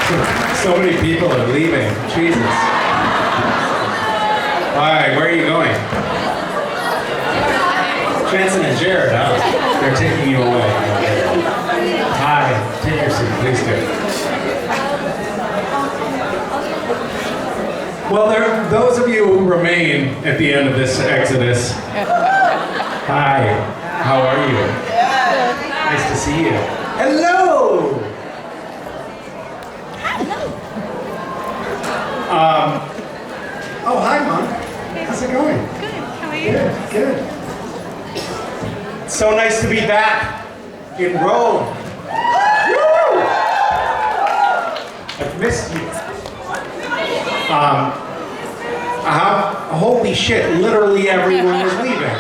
So many people are leaving. Jesus. Hi, where are you going? Jensen and Jared, huh? They're taking you away. Hi, take your seat, please do. Well, those of you who remain at the end of this exodus, hi, how are you? Nice to see you. Hello! Oh, hi, Mom. How's it going? Good. How are you? Good, good. So nice to be back in Rome. Woo! I've missed you. Holy shit, literally everyone is leaving.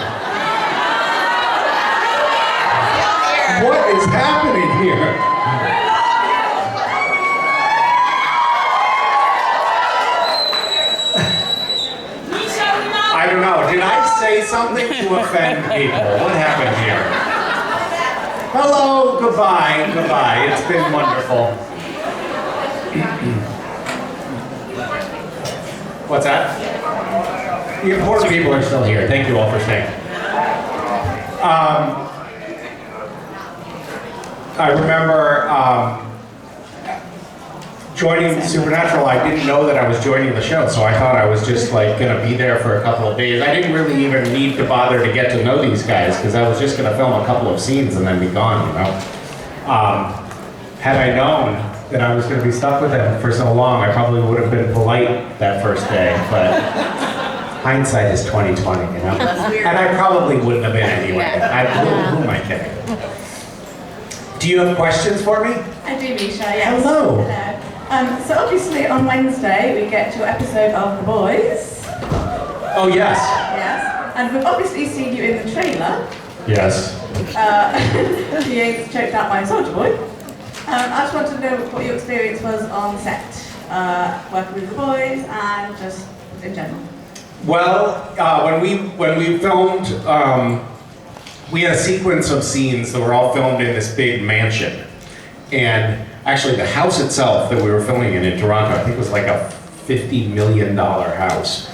What is happening here? I don't know. Did I say something to offend people? What happened here? Hello, goodbye, goodbye. It's been wonderful. What's that? The important people are still here. Thank you all for staying. I remember joining Supernatural. I didn't know that I was joining the show, so I thought I was just like gonna be there for a couple of days. I didn't really even need to bother to get to know these guys because I was just gonna film a couple of scenes and then be gone, you know. Had I known that I was gonna be stuck with them for so long, I probably would have been polite that first day, but hindsight is 20/20, you know. And I probably wouldn't have been anyway. Who am I kidding? Do you have questions for me? I do, Misha, yes. Hello. So obviously on Wednesday we get your episode of The Boys. Oh, yes. Yes. And we've obviously seen you in the trailer. Yes. Being choked out by a soldier boy. I just wanted to know what your experience was on set, working with The Boys and just in general. Well, when we filmed, we had a sequence of scenes that were all filmed in this big mansion. And actually the house itself that we were filming in Toronto, I think it was like a $50 million house.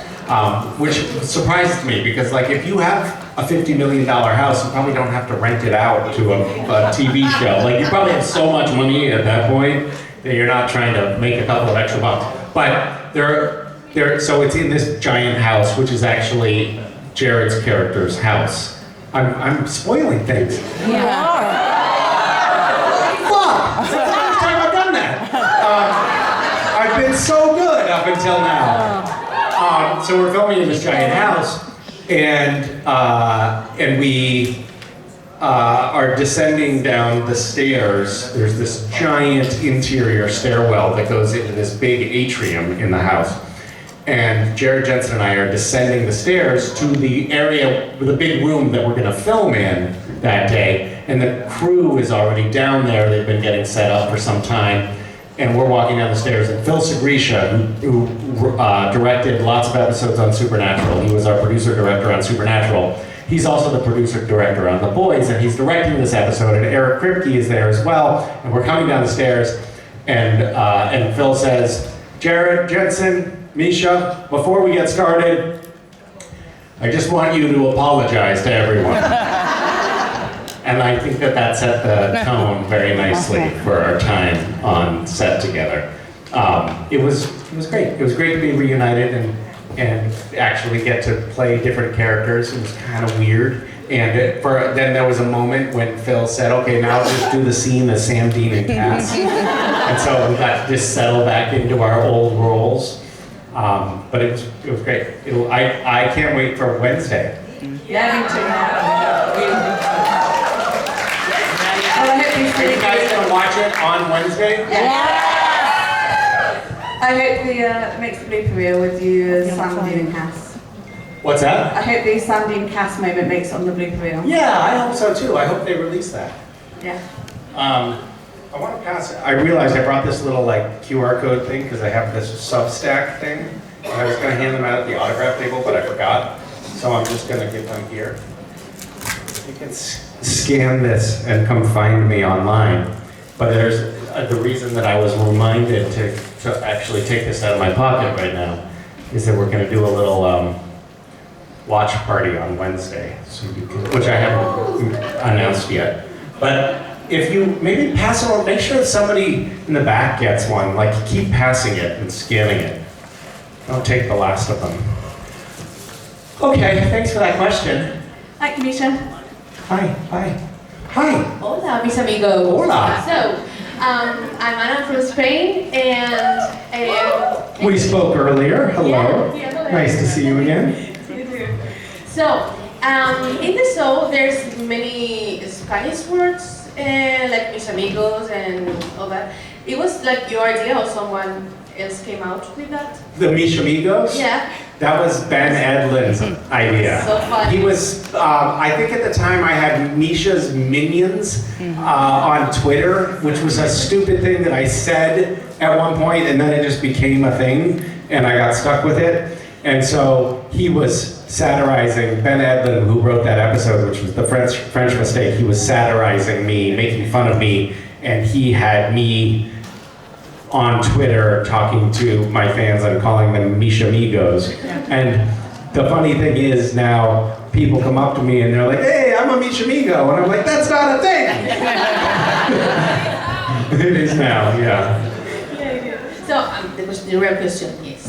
Which surprised me because like if you have a $50 million house, you probably don't have to rent it out to a TV show. Like you probably have so much money at that point that you're not trying to make a couple of extra bucks. But so it's in this giant house, which is actually Jared's character's house. I'm spoiling things. Yeah. Fuck! That's the first time I've done that. I've been so good up until now. So we're filming in this giant house, and we are descending down the stairs. There's this giant interior stairwell that goes into this big atrium in the house. And Jared Jensen and I are descending the stairs to the area, the big room that we're going to film in that day. And the crew is already down there. They've been getting set up for some time. And we're walking down the stairs. And Phil Segresha, who directed lots of episodes on Supernatural, he was our producer-director on Supernatural. He's also the producer-director on The Boys, and he's directing this episode. And Eric Kripke is there as well. And we're coming down the stairs, and Phil says, Jared Jensen, Misha, before we get started, I just want you to apologize to everyone. And I think that set the tone very nicely for our time on set together. It was great. It was great to be reunited and actually get to play different characters. It was kind of weird. And then there was a moment when Phil said, okay, now just do the scene as Sam, Dean, and Cass. And so we got to just settle back into our old roles. But it was great. I can't wait for Wednesday. Yeah, me too. Well, I hope Are you guys gonna watch it on Wednesday? Yeah. I hope the makes the blooper reel with you as Sam, Dean, and Cass. What's that? I hope the Sam, Dean, Cass moment makes it on the blooper reel. Yeah, I hope so too. I hope they release that. Yeah. I want to pass it. I realized I brought this little like QR code thing because I have this Substack thing. And I was going to hand them out at the autograph table, but I forgot. So I'm just going to give them here. You can scan this and come find me online. But there's the reason that I was reminded to actually take this out of my pocket right now is that we're going to do a little watch party on Wednesday, which I haven't announced yet. But if you maybe pass it on, make sure that somebody in the back gets one. Like, keep passing it and scanning it. Don't take the last of them. Okay, thanks for that question. Thank you, Misha. Hi. Hi. Hola, mis amigos. Hola. So, I'm Anna from Spain, and We spoke earlier. Hello. Yeah, hello. Nice to see you again. So, in the show, there's many Spanish words, like mis amigos and all that. It was like your idea, or someone else came out with that? The Misha Amigos? Yeah. That was Ben Edlund's idea. So funny. He was, I think at the time I had Misha's Minions on Twitter, which was a stupid thing that I said at one point, and then it just became a thing, and I got stuck with it. And so he was satirizing, Ben Edlund, who wrote that episode, which was the French Mistake, he was satirizing me, making fun of me, and he had me on Twitter talking to my fans and calling them Misha Amigos. And the funny thing is now people come up to me and they're like, hey, I'm a Misha Amigo. And I'm like, that's not a thing. It is now, yeah. So, the real question is,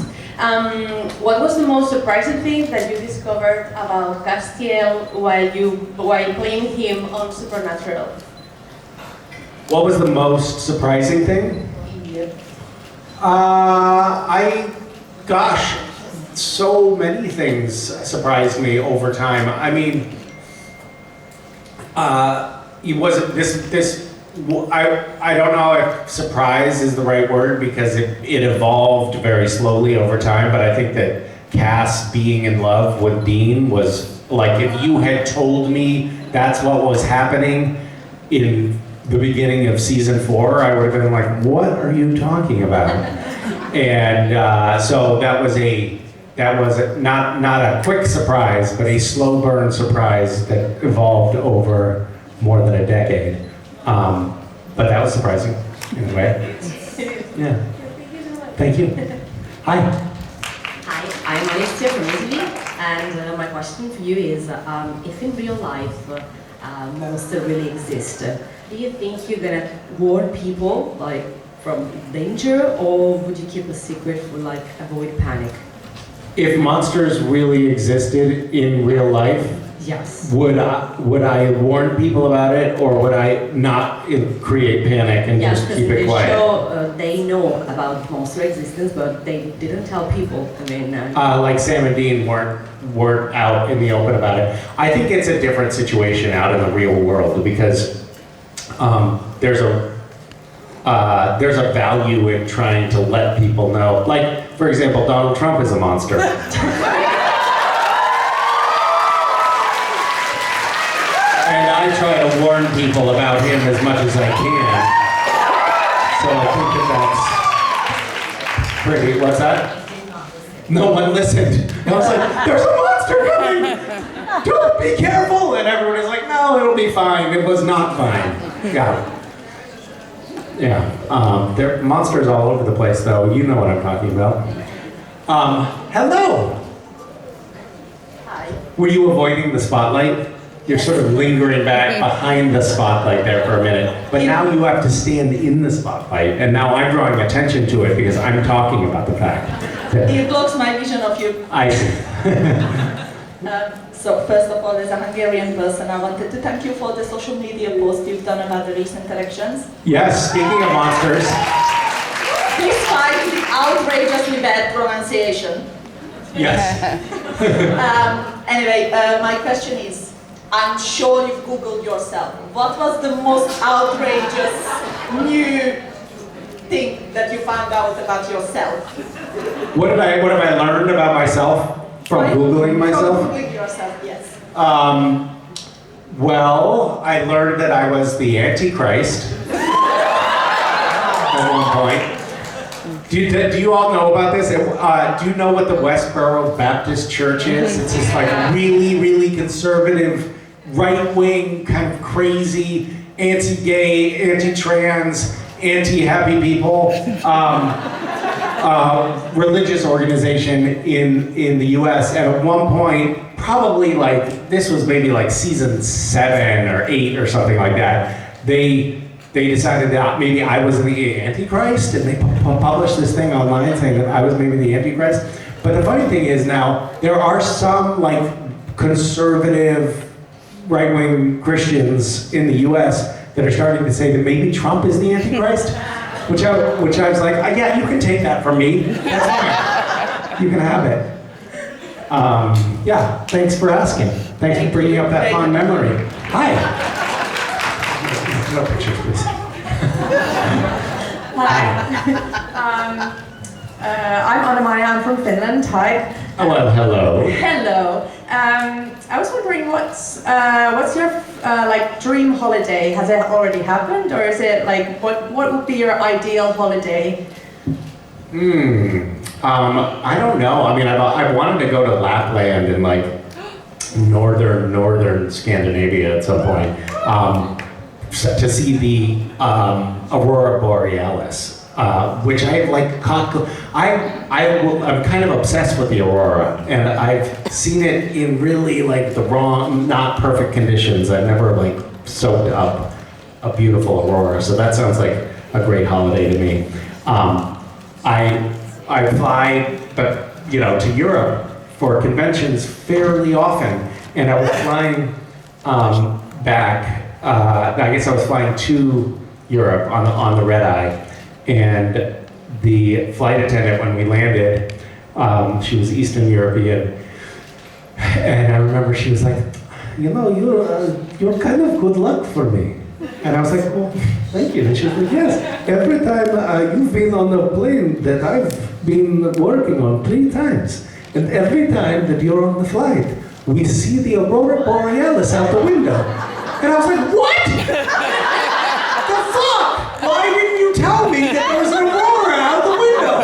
what was the most surprising thing that you discovered about Castiel while playing him on Supernatural? What was the most surprising thing? Yep. Gosh, so many things surprised me over time. I mean, it wasn't I don't know if surprise is the right word because it evolved very slowly over time, but I think that Cass being in love with Dean was like, if you had told me that's what was happening in the beginning of season 4, I would have been like, what are you talking about? And so that was not a quick surprise, but a slow burn surprise that evolved over more than a decade. But that was surprising in a way. Yeah. Thank you. Hi. Hi, I'm Alessia from Italy, and my question for you is, if in real life monsters really exist, do you think you're gonna warn people like from danger, or would you keep a secret for like avoid panic? If monsters really existed in real life, Yes. would I warn people about it, or would I not create panic and Yes, just because keep it the quiet? show, they know about monster existence, but they didn't tell people. I mean, Like Sam and Dean weren't out in the open about it. I think it's a different situation out in the real world because there's a value in trying to let people know. Like, for example, Donald Trump is a monster. And I try to warn people about him as much as I can. So I think that's pretty, what's that? No one listened. I was like, there's a monster coming! Don't be careful! And everyone is like, no, it'll be fine. It was not fine. Yeah. Yeah. There are monsters all over the place, though. You know what I'm talking about. Hello! hi. Were you avoiding the spotlight? You're sort of lingering back behind the spotlight there for a minute. But now you have to stand in the spotlight, and now I'm drawing attention to it because I'm talking about the fact that It blocks my vision of you. I see. So first of all, as a Hungarian person, I wanted to thank you for the social media post you've done about the recent elections. Yes, speaking of monsters, Despite the outrageously bad pronunciation. yes. Anyway, my question is, I'm sure you've Googled yourself. What was the most outrageous new thing that you found out about yourself? What have I learned about myself from Googling myself? From Googling yourself, yes. Well, I learned that I was the Antichrist at one point. Do you all know about this? Do you know what the Westboro Baptist Church is? It's this like really, really conservative, right-wing, kind of crazy, anti-gay, anti-trans, anti-happy people religious organization in the US. And at one point, probably like, this was maybe like season 7 or 8 or something like that, they decided that maybe I was the Antichrist, and they published this thing online saying that I was maybe the Antichrist. But the funny thing is now, there are some like conservative right-wing Christians in the US that are starting to say that maybe Trump is the Antichrist, which I was like, yeah, you can take that from me. That's fine. You can have it. Yeah, thanks for asking. Thanks for bringing up that fond memory. Hi. No pictures, please. Hi. I'm Anna-Maja, I'm from Finland. Hi. Oh, well, hello. Hello. I was wondering what's your like dream holiday? Has it already happened, or is it like what would be your ideal holiday? I don't know. I mean, I wanted to go to Lapland in like northern Scandinavia at some point to see the aurora borealis. Which I'm kind of obsessed with the aurora, and I've seen it in really like the wrong, not perfect conditions. I've never like soaked up a beautiful aurora, so that sounds like a great holiday to me. I fly, to Europe for conventions fairly often, and I was flying back. I guess I was flying to Europe on the red eye. And the flight attendant, when we landed, she was Eastern European, and I remember she was like, you're kind of good luck for me. And I was like, well, thank you. And she was like, yes, every time you've been on a plane that I've been working on 3 times, and every time that you're on the flight, we see the aurora borealis out the window. And I was like, what? The fuck? Why didn't you tell me that there was an aurora out the window?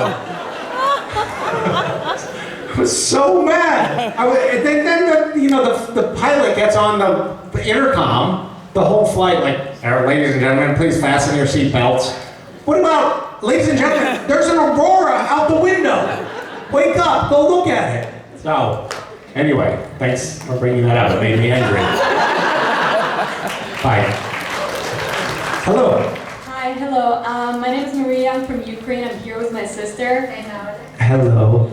I was so mad. Then the pilot gets on the intercom, the whole flight, like, ladies and gentlemen, please fasten your seatbelts. What about, ladies and gentlemen, there's an aurora out the window. Wake up, go look at it. So, anyway, thanks for bringing that up. It made me angry. Bye. Hello. Hi, hello. My name is Maria. I'm from Ukraine. I'm here with my sister. Hello.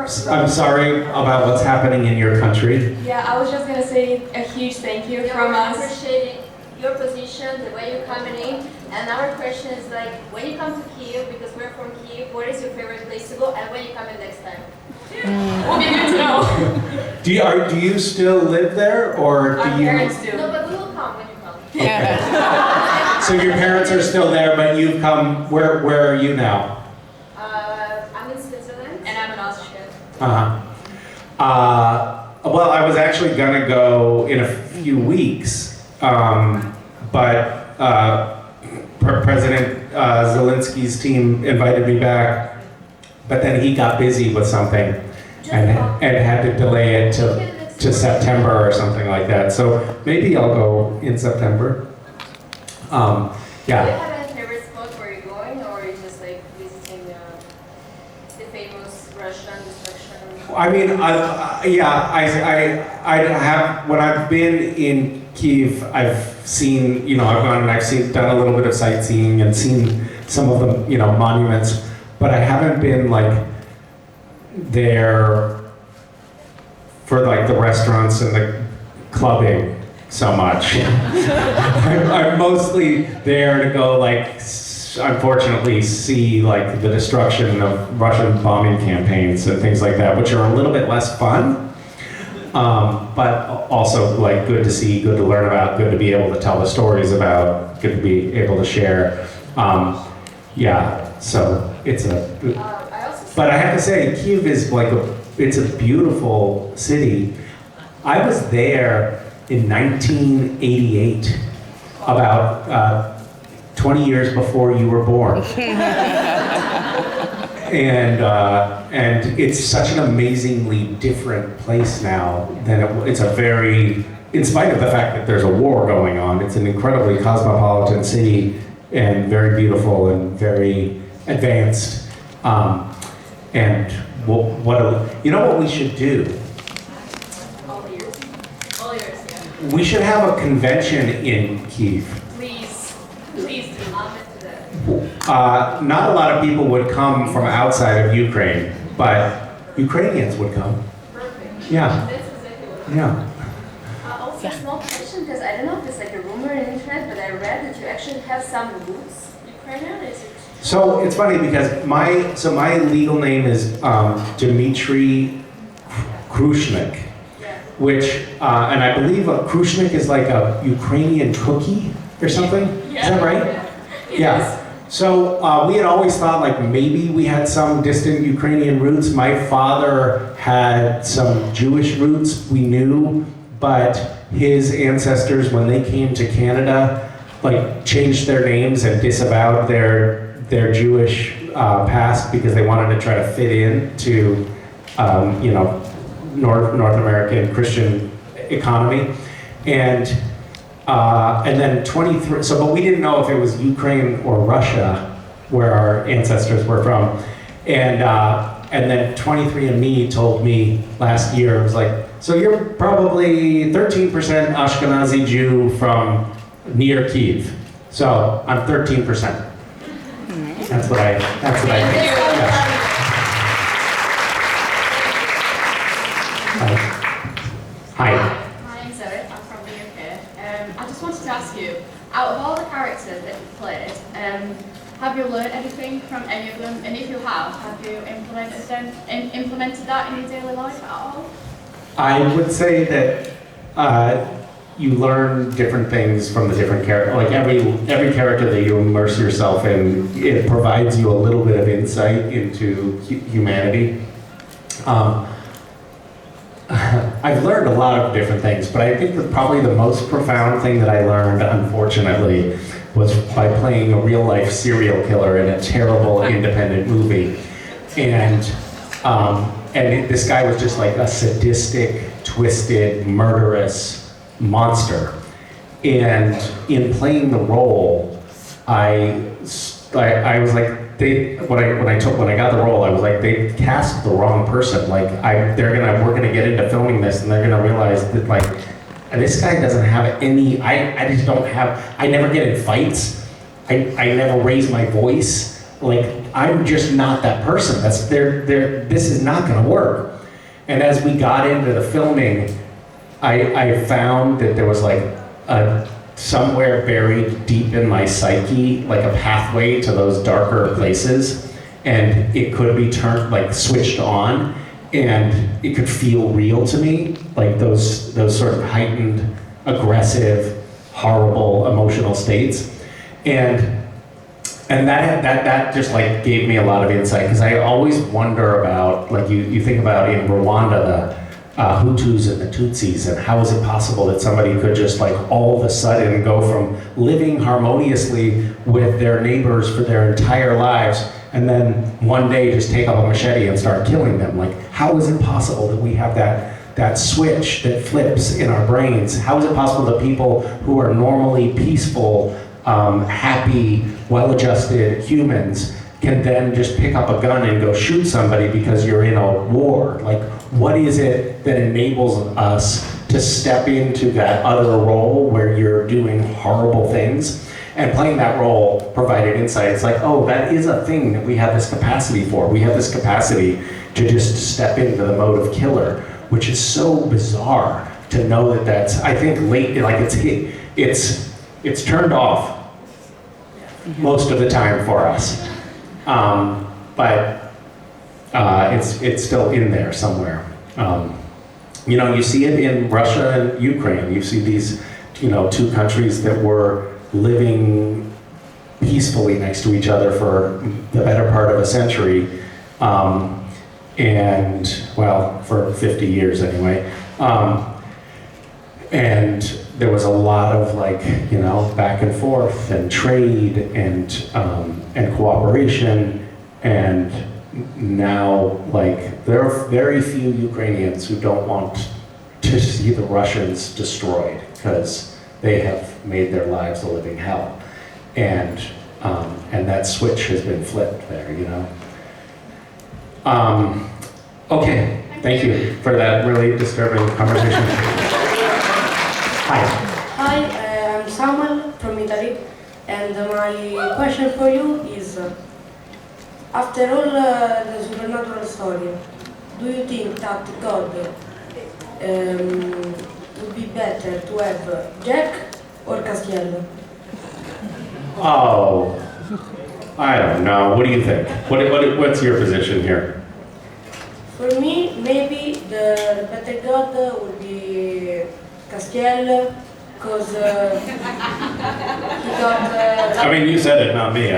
So I'm sorry about what's happening in your country. yeah, I was just gonna say a huge thank you from us. Appreciating your position, the way you're coming in, and our question is like, when you come to Kyiv, because we're from Kyiv, what is your favorite place to go, and when you come in next time? Would be good to know. Do you still live there, or do Our you? parents do. No, but we will come when you come. Okay. So your parents are still there, but you've come. Where are you now? I'm in Switzerland. And I'm an Austrian. Well, I was actually gonna go in a few weeks, but President Zelensky's team invited me back, but then he got busy with something and had to delay it to September or something like that. So maybe I'll go in September. Do you Yeah. have any favorite spot where you're going, or are you just like visiting the famous Russian destruction? I mean, I have, when I've been in Kyiv, I've seen, I've gone and done a little bit of sightseeing and seen some of the, monuments, but I haven't been like there for like the restaurants and the clubbing so much. I'm mostly there to go like, unfortunately, see like the destruction of Russian bombing campaigns and things like that, which are a little bit less fun, but also like good to see, good to learn about, good to be able to tell the stories about, good to be able to share. So it's but I have to say, Kyiv is like it's a beautiful city. I was there in 1988, about 20 years before you were born. And it's such an amazingly different place now than it's a very, in spite of the fact that there's a war going on, it's an incredibly cosmopolitan city, and very beautiful and very advanced. And you know what we should do? All yours. All yours, yeah. We should have a convention in Kyiv. Please. Please do. I'm into that. Not a lot of people would come from outside of Ukraine, but Ukrainians would come. Perfect. Yeah. That's exactly what Yeah. Also, a small question, because I don't know if it's like a rumor on the internet, but I read that you actually have some roots Ukrainian. Is it? So it's funny because my legal name is Dmitry Krushnik, Yeah. which and I believe a Krushnik is like a Ukrainian cookie or something. Is that right? Yeah. So we had always thought like maybe we had some distant Ukrainian roots. My father had some Jewish roots, we knew, but his ancestors, when they came to Canada, like changed their names and disavowed their Jewish past because they wanted to try to fit in to, North American Christian economy. And then 23, but we didn't know if it was Ukraine or Russia where our ancestors were from. And then 23andMe told me last year, it was like, so you're probably 13% Ashkenazi Jew from near Kyiv. So I'm 13%. That's what I think. Yeah. Hi. My name's Zoe, I'm from the UK. I just wanted to ask you, out of all the characters that you've played, have you learned anything from any of them? And if you have you implemented that in your daily life at all? I would say that you learn different things from the different characters. Like every character that you immerse yourself in, it provides you a little bit of insight into humanity. I've learned a lot of different things, but I think that probably the most profound thing that I learned, unfortunately, was by playing a real-life serial killer in a terrible independent movie. And this guy was just like a sadistic, twisted, murderous monster. And in playing the role, I was like, when I got the role, I was like, they cast the wrong person. Like, we're gonna get into filming this, and they're gonna realize that like, this guy doesn't have any. I just don't have. I never get in fights. I never raise my voice. Like, I'm just not that person. This is not gonna work. And as we got into the filming, I found that there was like somewhere buried deep in my psyche, like a pathway to those darker places, and it could be switched on, and it could feel real to me, like those sort of heightened, aggressive, horrible emotional states, and that just like gave me a lot of insight, because I always wonder about, like you think about in Rwanda, the Hutus and the Tutsis, and how is it possible that somebody could just like all of a sudden go from living harmoniously with their neighbors for their entire lives and then one day just take up a machete and start killing them? Like, how is it possible that we have that switch that flips in our brains? How is it possible that people who are normally peaceful, happy, well-adjusted humans can then just pick up a gun and go shoot somebody because you're in a war? Like, what is it that enables us to step into that other role where you're doing horrible things? And playing that role provided insight. It's like, oh, that is a thing that we have this capacity for. We have this capacity to just step into the mode of killer, which is so bizarre to know that that's, I think, late, like it's turned off most of the time for us. But it's still in there somewhere. You see it in Russia and Ukraine. You see these, two countries that were living peacefully next to each other for the better part of a century, and well, for 50 years anyway. And there was a lot of back and forth and trade and cooperation, and now there are very few Ukrainians who don't want to see the Russians destroyed because they have made their lives a living hell. and that switch has been flipped there, you know. Okay, thank you for that really disturbing conversation. Hi. Hi, I'm Samuel from Italy, and my question for you is, after all the supernatural story, do you think that God would be better to have Jack or Castiello? Oh, I don't know. What do you think? What's your position here? For me, maybe the better God would be Castiello, because he got I mean, you said it, not me.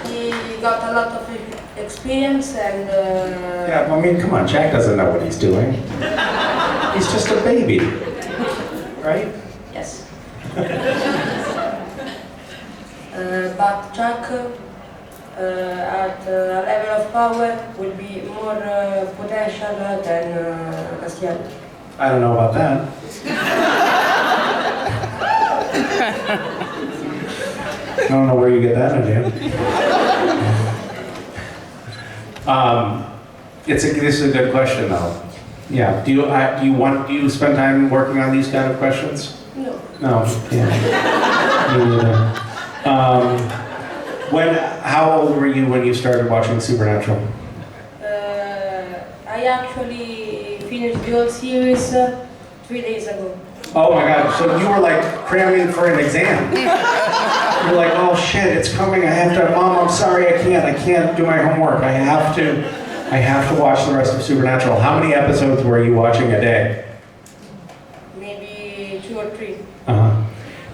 he got a lot of experience and Yeah, well, I mean, come on, Jack doesn't know what he's doing. He's just a baby, right? yes. But Jack at a level of power will be more potential than Castiello. I don't know about that. I don't know where you get that idea. This is a good question, though. Yeah. Do you spend time working on these kind of questions? No. No. Yeah. Me neither. How old were you when you started watching Supernatural? I actually finished the whole series 3 days ago. Oh my God! So you were like cramming for an exam. You're like, oh shit, it's coming. I have to. Mom, I'm sorry, I can't do my homework. I have to watch the rest of Supernatural. How many episodes were you watching a day? Maybe 2 or 3.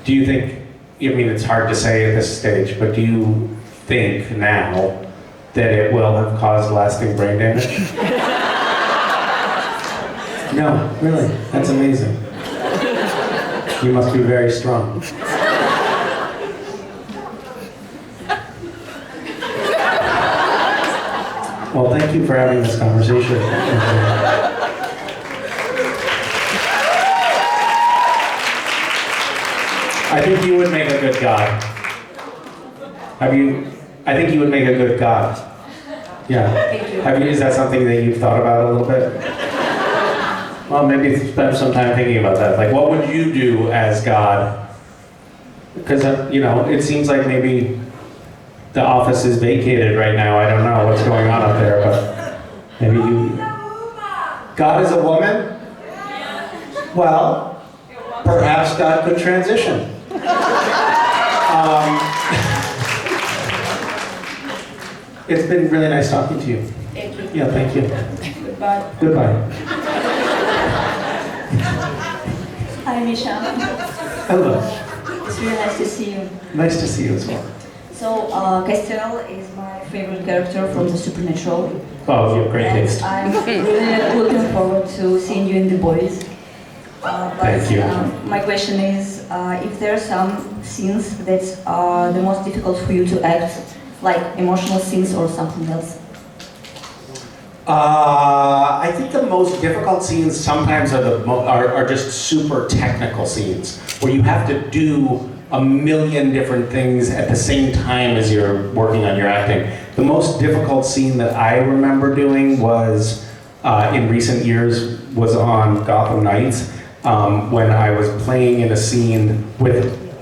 Do you think? I mean, it's hard to say at this stage, but do you think now that it will have caused lasting brain damage? No, really. That's amazing. You must be very strong. Well, thank you for having this conversation. I think you would make a good God. I think you would make a good God. Yeah. Thank you. Is that something that you've thought about a little bit? Well, maybe spend some time thinking about that. Like, what would you do as God? Because, it seems like maybe the office is vacated right now. I don't know what's going on up there, but maybe you... God is a woman? Well, perhaps God could transition. It's been really nice talking to you. Thank you. Yeah, thank you. Goodbye. Goodbye. Hi, Misha. Hello. It's really nice to see you. Nice to see you as well. So, Castiel is my favorite character from the Supernatural. Oh, you have great And taste. I'm really looking forward to seeing you in The Boys. Thank you. My question is, if there are some scenes that are the most difficult for you to act, like emotional scenes or something else? I think the most difficult scenes sometimes are just super technical scenes where you have to do a million different things at the same time as you're working on your acting. The most difficult scene that I remember doing was in recent years was on Gotham Knights when I was playing in a scene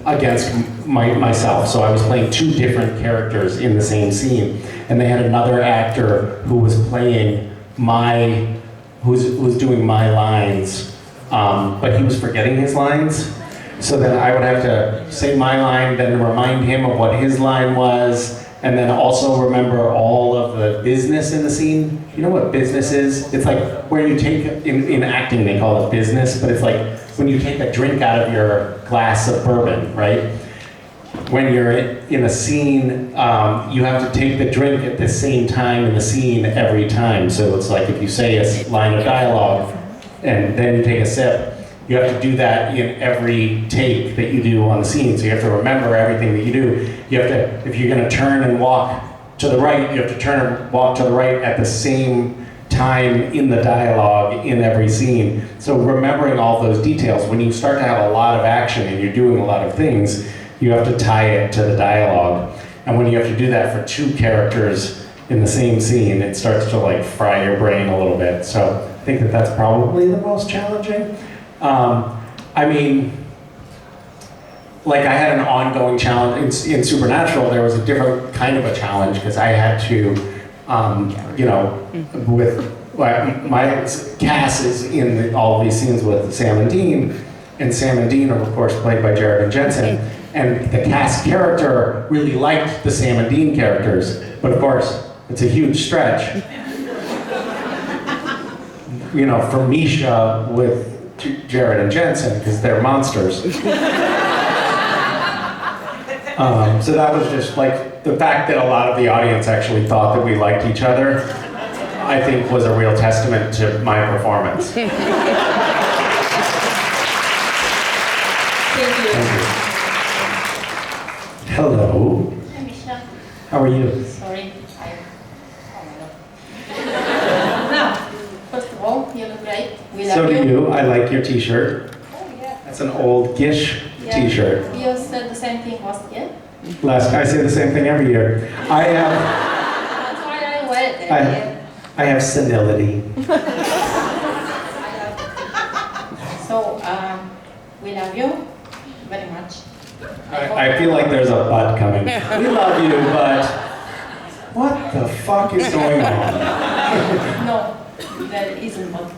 against myself. So I was playing 2 different characters in the same scene, and they had another actor who was playing who was doing my lines, but he was forgetting his lines. So then I would have to say my line, then remind him of what his line was, and then also remember all of the business in the scene. You know what business is? It's like where you take, in acting they call it business, but it's like when you take a drink out of your glass of bourbon, right? When you're in a scene, you have to take the drink at the same time in the scene every time. So it's like if you say a line of dialogue and then you take a sip, you have to do that in every take that you do on the scene. So you have to remember everything that you do. You have to, if you're gonna turn and walk to the right, you have to turn and walk to the right at the same time in the dialogue in every scene. So remembering all those details, when you start to have a lot of action and you're doing a lot of things, you have to tie it to the dialogue. And when you have to do that for two characters in the same scene, it starts to like fry your brain a little bit. So I think that that's probably the most challenging. I mean, like I had an ongoing challenge in Supernatural. There was a different kind of a challenge because I had to, you know, with my Cass is in all of these scenes with Sam and Dean are of course played by Jared and Jensen. And the Cass character really liked the Sam and Dean characters, but of course it's a huge stretch. You know, for Misha with Jared and Jensen because they're monsters. So that was just like, the fact that a lot of the audience actually thought that we liked each other, I think was a real testament to my performance. Thank you. Thank you. Hello. Hi, Misha. How are you? Sorry. Oh my god. Now, first of all, you look great. We love So you. do you. I like your t-shirt. Oh, yeah. That's an old Gish Yeah. t-shirt. You said the same thing last year. I say the same thing every year. That's why I wear it every year. I have senility. So, we love you very much. I feel like there's a but coming. We love you, but what the fuck is going on? No, there isn't. But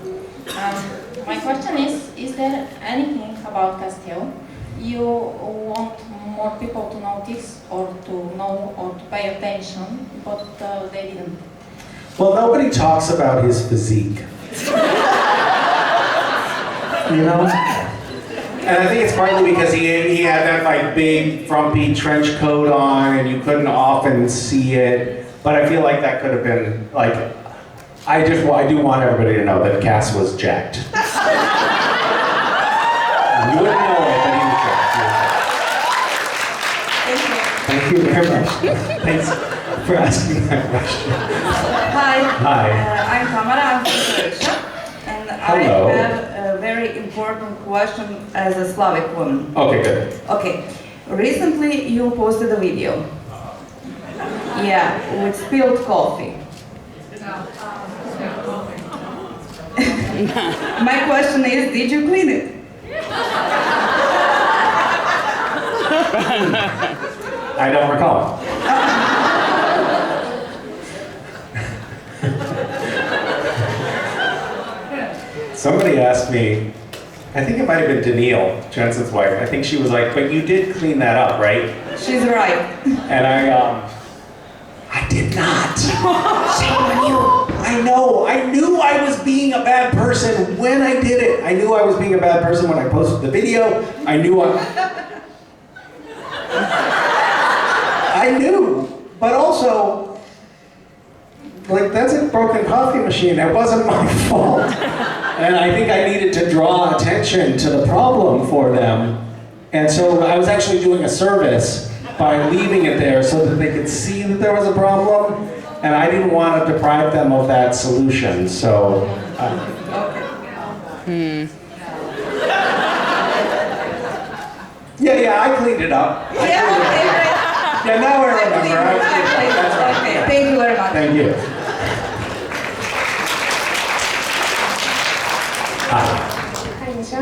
my question is there anything about Castile you want more people to notice or to know or to pay attention, but they didn't? Well, nobody talks about his physique. You know? And I think it's partly because he had that like big frumpy trench coat on and you couldn't often see it. But I feel like that could have been like, I do want everybody to know that Cass was jacked. You wouldn't know it, but he was jacked. Thank you very much. Thanks for asking that question. Hi. Hi. I'm Tamara, I'm from Croatia, and Hello. I have a very important question as a Slavic woman. Okay, good. Okay, recently you posted a video. Yeah, with spilled coffee. My question is, did you clean it? I don't recall. Somebody asked me, I think it might have been Danielle, Jensen's wife. I think she was like, but you did clean that up, right? She's right. And I did not. Shame on you. I know. I knew I was being a bad person when I did it. I knew I was being a bad person when I posted the video. I knew I knew. But also, like, that's a broken coffee machine. It wasn't my fault. And I think I needed to draw attention to the problem for them. And so I was actually doing a service by leaving it there so that they could see that there was a problem. And I didn't want to deprive them of that solution. So, yeah, I cleaned it up. Yeah, now I remember. That's right. Okay, thank you very much. Thank you. Hi. Hi, Misha.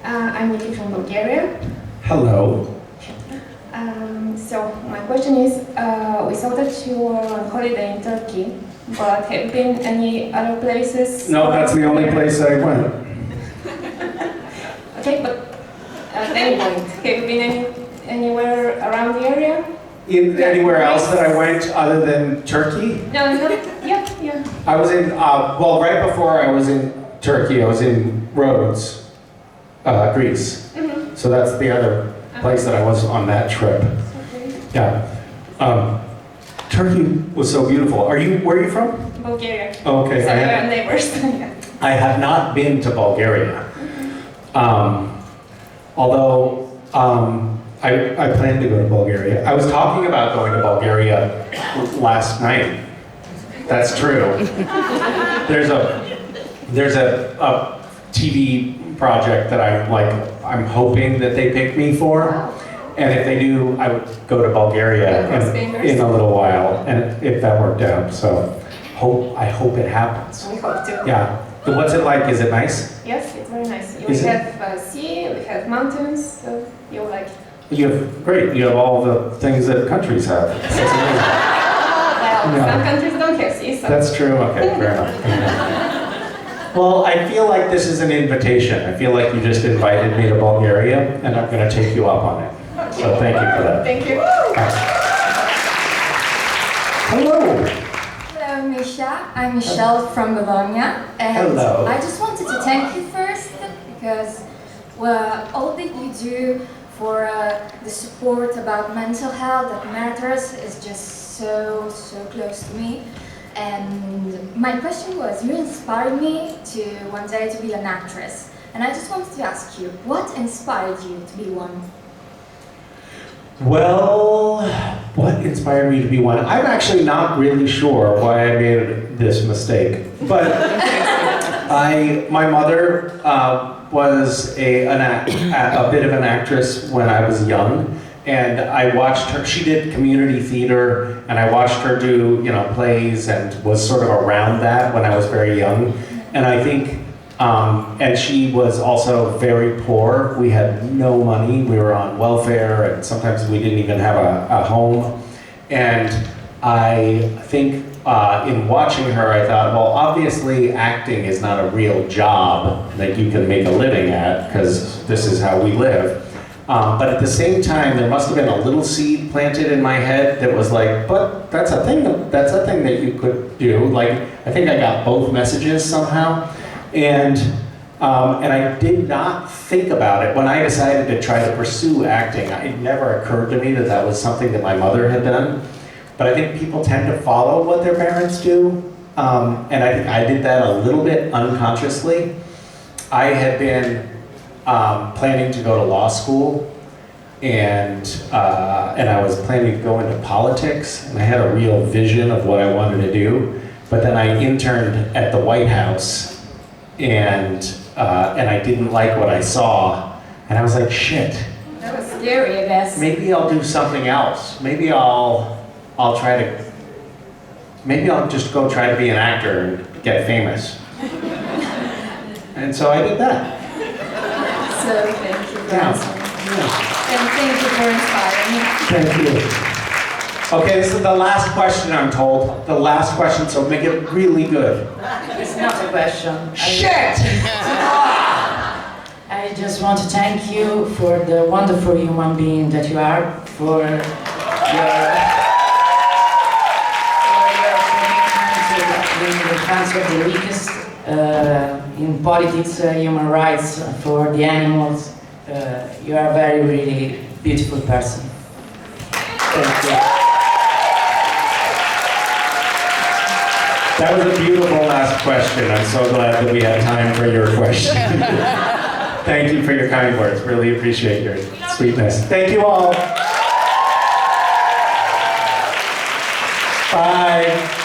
I'm Niki from Bulgaria. Hello. So my question is, we saw that you were on holiday in Turkey, but have you been any other places? No, that's the only place I went. Okay, but at any point, have you been anywhere around the area? Anywhere else that I went other than Turkey? No, yeah. I was in, well, right before I was in Turkey, I was in Rhodes, Greece. Mm-hmm. So that's the other place that I was on that trip. Yeah. Turkey was so beautiful. Where are you from? Bulgaria. Okay. So we are neighbors. I have not been to Bulgaria. Although I plan to go to Bulgaria. I was talking about going to Bulgaria last night. That's true. There's a TV project that I'm hoping that they pick me for. And if they do, I would go to Bulgaria in a little while, and if that worked out. So I hope it happens. We hope to. Yeah. But what's it like? Is it nice? Yes, it's very nice. We Is it? have sea, we have mountains, so you'll like it. You have all the things that countries have. That's amazing. Well, Yeah. some countries don't have sea, so. That's true. Okay, fair enough. Well, I feel like this is an invitation. I feel like you just invited me to Bulgaria, and I'm going to take you up on it. So thank you for that. Thank you. Hello. Hello, Misha. I'm Michelle from Bologna. And Hello. I just wanted to thank you first because all that you do for the support about mental health that matters is just so close to me. And my question was, you inspired me to one day to be an actress. And I just wanted to ask you, what inspired you to be one? Well, what inspired me to be one? I'm actually not really sure why I made this mistake, but my mother was a bit of an actress when I was young, and I watched her. She did community theater, and I watched her do plays, and was sort of around that when I was very young, and I think. And she was also very poor. We had no money. We were on welfare, and sometimes we didn't even have a home. And I think in watching her, I thought, well, obviously acting is not a real job that you can make a living at, because this is how we live. But at the same time, there must have been a little seed planted in my head that was like, but that's a thing that you could do. Like, I think I got both messages somehow. And I did not think about it when I decided to try to pursue acting. It never occurred to me that that was something that my mother had done. But I think people tend to follow what their parents do. And I think I did that a little bit unconsciously. I had been planning to go to law school, and I was planning to go into politics, and I had a real vision of what I wanted to do. But then I interned at the White House, and I didn't like what I saw, and I was like, shit. That was scary, I guess. Maybe I'll do something else. Maybe I'll just go try to be an actor and get famous. And so I did that. So thank you for answering. Yeah. And thank you for inspiring me. Thank you. Okay, this is the last question, I'm told. The last question, so make it really good. It's not a question. Shit! I just want to thank you for the wonderful human being that you are, for your commitment in the defense of the weakest, in politics, human rights, for the animals. You are a very, really beautiful person. Thank you. That was a beautiful last question. I'm so glad that we had time for your question. Thank you for your kind words. Really appreciate your sweetness. Thank you all. Bye.